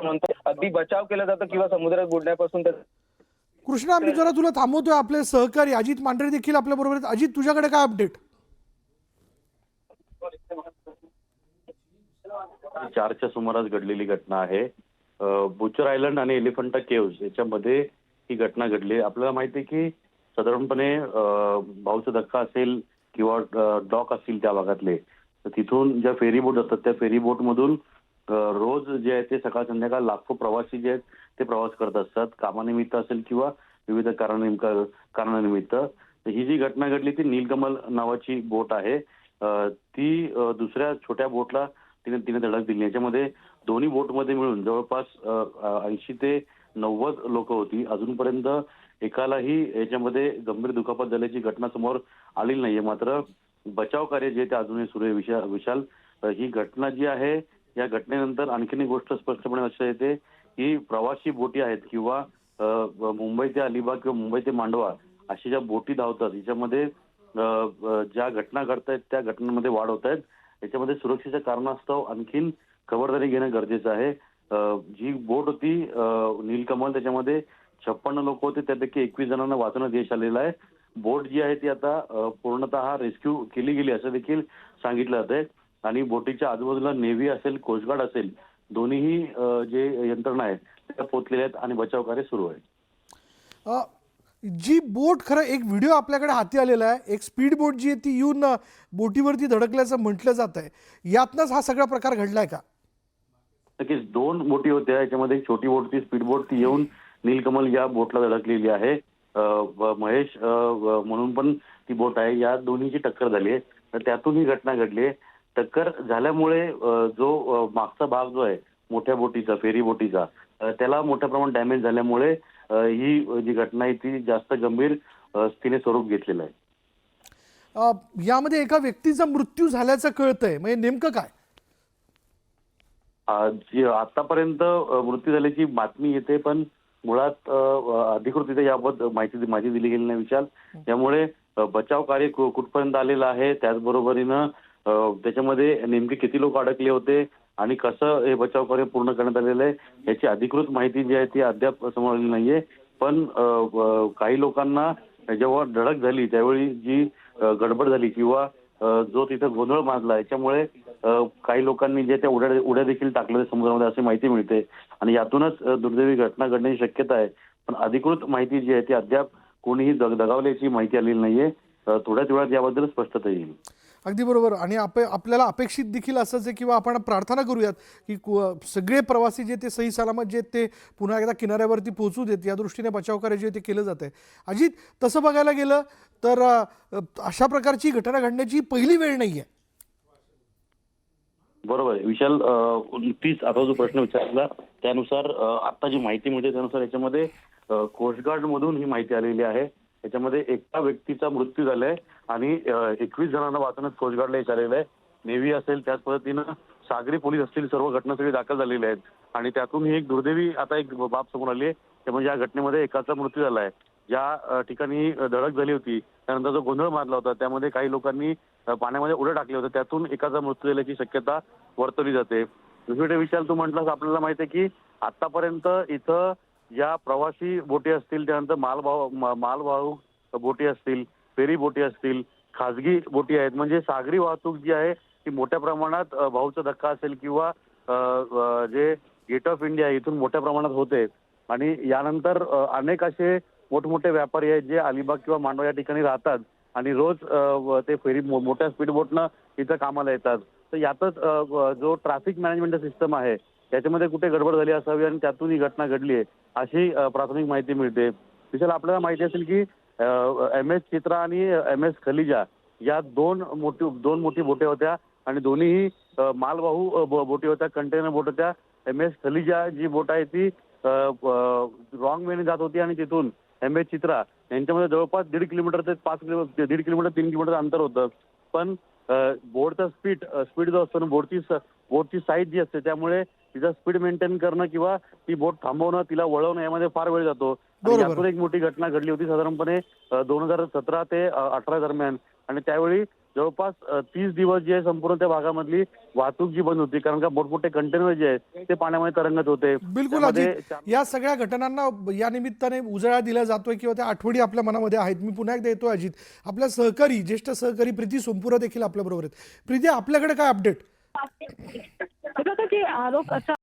आपण म्हणतो अगदी बचाव केला जातो किंवा समुद्रात बुडण्यापासून कृष्णा, मी जरा तुला थांबवतोय. आपले सहकारी अजित मांढरे देखील आपल्या बरोबर आहेत. अजित, तुझ्याकडे काय अपडेट? 4च्या सुमारास घडलेली घटना आहे. बुचर आयलंड आणि एलिफंटा केव्ज याच्यामध्ये ही घटना घडली. आपल्याला माहिती आहे की साधारणपणे भाऊचा धक्का असेल किंवा डॉक असतील त्या भागातले, तर तिथून ज्या फेरी बोट असतात त्या फेरी बोट मधून रोज जे आहे ते सकाळ संध्याकाळ लाखो प्रवासी जे आहेत ते प्रवास करत असतात, कामानिमित्त असेल किंवा विविध कारणानिमित्त. ही जी घटना घडली ती नीलकमल नावाची बोट आहे. ती दुसऱ्या छोट्या बोटला तिने धडक दिली. याच्यामध्ये दोन्ही बोटमध्ये मिळून जवळपास 80 ते 90 लोक होती. अजूनपर्यंत एकालाही याच्यामध्ये गंभीर दुखापत झाल्याची घटना समोर आलेली नाहीये. मात्र बचाव कार्य जे ते अजूनही सुरू आहे. विशाल, ही घटना जी आहे या घटनेनंतर आणखीन एक गोष्ट स्पष्टपणे लक्षात येते की प्रवासी बोटी आहेत किंवा मुंबई ते अलिबाग किंवा मुंबई ते मांडवा अशा ज्या बोटी धावतात याच्यामध्ये ज्या घटना घडतायत त्या घटनांमध्ये वाढ होत आहेत. याच्यामध्ये सुरक्षेच्या कारणास्तव आणखीन खबरदारी घेणं गरजेचं आहे. जी बोट होती नीलकमल, त्याच्यामध्ये 56 लोक होते, त्यापैकी 21 जणांना वाचवण्यात यश आलेलं आहे. बोट जी आहे ती आता पूर्णतः रेस्क्यू केली गेली असं देखील सांगितलं जातंय. आणि बोटीच्या आजूबाजूला नेव्ही असेल, कोस्टगार्ड असेल, दोन्हीही जे यंत्रणा आहेत त्या पोहोचलेल्या आहेत आणि बचाव कार्य सुरू आहे. जी बोट, खरं एक व्हिडिओ आपल्याकडे हाती आलेला आहे. एक स्पीड बोट जी आहे ती येऊन बोटीवरती धडकल्याचं म्हटलं जात आहे. यातनंच हा सगळा प्रकार घडलाय का? नक्कीच 2 बोटी होत्या. याच्यामध्ये एक छोटी बोट, ती स्पीड बोट, ती येऊन नीलकमल या बोटला धडकलेली आहे. महेश म्हणून पण ती बोट आहे. या दोन्हीची टक्कर झाली आहे. तर त्यातून ही घटना घडली आहे. टक्कर झाल्यामुळे जो मागचा भाग जो आहे मोठ्या बोटीचा, फेरी बोटीचा, त्याला मोठ्या प्रमाणात डॅमेज झाल्यामुळे ही जी घटना आहे ती जास्त गंभीर स्थितीने स्वरूप घेतलेलं आहे. यामध्ये एका व्यक्तीचा मृत्यू झाल्याचं कळतंय, म्हणजे नेमकं काय? आतापर्यंत मृत्यू झाल्याची बातमी येते, पण मुळात अधिकृत याबाबत माहिती दिली गेली नाही विशाल. त्यामुळे बचाव कार्य कुठपर्यंत आलेलं आहे, त्याचबरोबरीनं त्याच्यामध्ये नेमके किती लोक अडकले होते आणि कसं हे बचाव कार्य पूर्ण करण्यात आलेलं आहे याची अधिकृत माहिती जी आहे ती अद्याप समोर आलेली नाहीये. पण काही लोकांना जेव्हा धडक झाली त्यावेळी जी गडबड झाली किंवा जो तिथं गोंधळ माजला याच्यामुळे काही लोकांनी जे त्या उड्या देखील टाकल्या समुद्रामध्ये अशी माहिती मिळते आणि यातूनच दुर्दैवी घटना घडण्याची शक्यता आहे. पण अधिकृत माहिती जी आहे ती अद्याप कोणीही दगावल्याची माहिती आलेली नाहीये. थोड्याच वेळात याबद्दल स्पष्टता येईल. अगदी बरोबर. आणि आपल्याला अपेक्षित देखील असंच आहे किंवा आपण प्रार्थना करूयात की सगळे प्रवासी जे ते सही सलामत जे ते पुन्हा एकदा किनाऱ्यावरती पोहोचू देत, या दृष्टीने बचाव कार्य जे ते केलं जात आहे. अजित, तसं बघायला गेलं तर अशा प्रकारची घटना घडण्याची पहिली वेळ नाही आहे. बरोबर आहे विशाल. तीच आता जो प्रश्न विचारला त्यानुसार आता जी माहिती मिळते त्यानुसार याच्यामध्ये कोस्टगार्ड मधून ही माहिती आलेली आहे. याच्यामध्ये एका व्यक्तीचा मृत्यू झालाय आणि 21 जणांना वाचवण्यात कोस्टगार्डला यश आलेलं आहे. नेव्ही असेल, त्याच पद्धतीनं सागरी पोलीस असतील, सर्व घटनास्थळी दाखल झालेले आहेत. आणि त्यातून ही एक दुर्दैवी आता एक बाब समोर आली आहे. त्यामुळे या घटनेमध्ये एकाचा मृत्यू झालाय. ज्या ठिकाणी धडक झाली होती त्यानंतर जो गोंधळ माजला होता त्यामध्ये काही लोकांनी पाण्यामध्ये उड्या टाकल्या होत्या, त्यातून एकाचा मृत्यू झाल्याची शक्यता वर्तवली जाते. दुसरीकडे विशाल, तू म्हटलास आपल्याला माहिती आहे की आतापर्यंत इथं ज्या प्रवासी बोटी असतील, त्यानंतर मालवाहू बोटी असतील, फेरी बोटी असतील, खाजगी बोटी आहेत, म्हणजे सागरी वाहतूक जी आहे ती मोठ्या प्रमाणात भाऊचा धक्का असेल किंवा जे गेट ऑफ इंडिया इथून मोठ्या प्रमाणात होते. आणि यानंतर अनेक असे मोठमोठे व्यापारी आहेत जे अलिबाग किंवा मांडवा या ठिकाणी राहतात आणि रोज ते फेरी मोठ्या स्पीड बोटनं इथं कामाला येतात. तर यातच जो ट्रॅफिक मॅनेजमेंट सिस्टम आहे त्याच्यामध्ये कुठे गडबड झाली असावी आणि त्यातून ही घटना घडली आहे अशी प्राथमिक माहिती मिळते. विशाल, आपल्याला माहिती असेल की MS चित्रा आणि MS खलिजा या दोन मोठी बोटी होत्या आणि दोन्हीही मालवाहू बोटी होत्या, कंटेनर बोट होत्या. MS खलिजा जी बोट आहे ती रॉंग वेने जात होती आणि तिथून MS चित्रा यांच्यामध्ये जवळपास 1.5 किलोमीटर ते 5 किलोमीटर, 1.5 किलोमीटर 3 किलोमीटर अंतर होतं. पण बोटचा स्पीड जो असतो ना, बोटची साईज जी असते त्यामुळे तिचा स्पीड मेंटेन करणं किंवा ती बोट थांबवणं, तिला वळवणं यामध्ये फार वेळ जातो. आणि यातून एक मोठी घटना घडली होती साधारणपणे 2017 ते 18 दरम्यान. आणि त्यावेळी जवळपास 30 दिवस जे आहे संपूर्ण त्या भागामधली वाहतूक जी बंद होती, कारण का मोठमोठे कंटेनर जे आहेत ते पाण्यामध्ये तरंगत होते. बिलकुल त्यामध्ये अजित, या सगळ्या घटनांना या निमित्ताने उजाळा दिला जातोय किंवा त्या आठवणी आपल्या मनामध्ये आहेत. मी पुन्हा एकदा येतो अजित, आपल्या सहकारी ज्येष्ठ सहकारी प्रीती सोमपुरा देखील आपल्या बरोबर आहेत. प्रीती, आपल्याकडे काय अपडेट? बघा, जे आरोप असा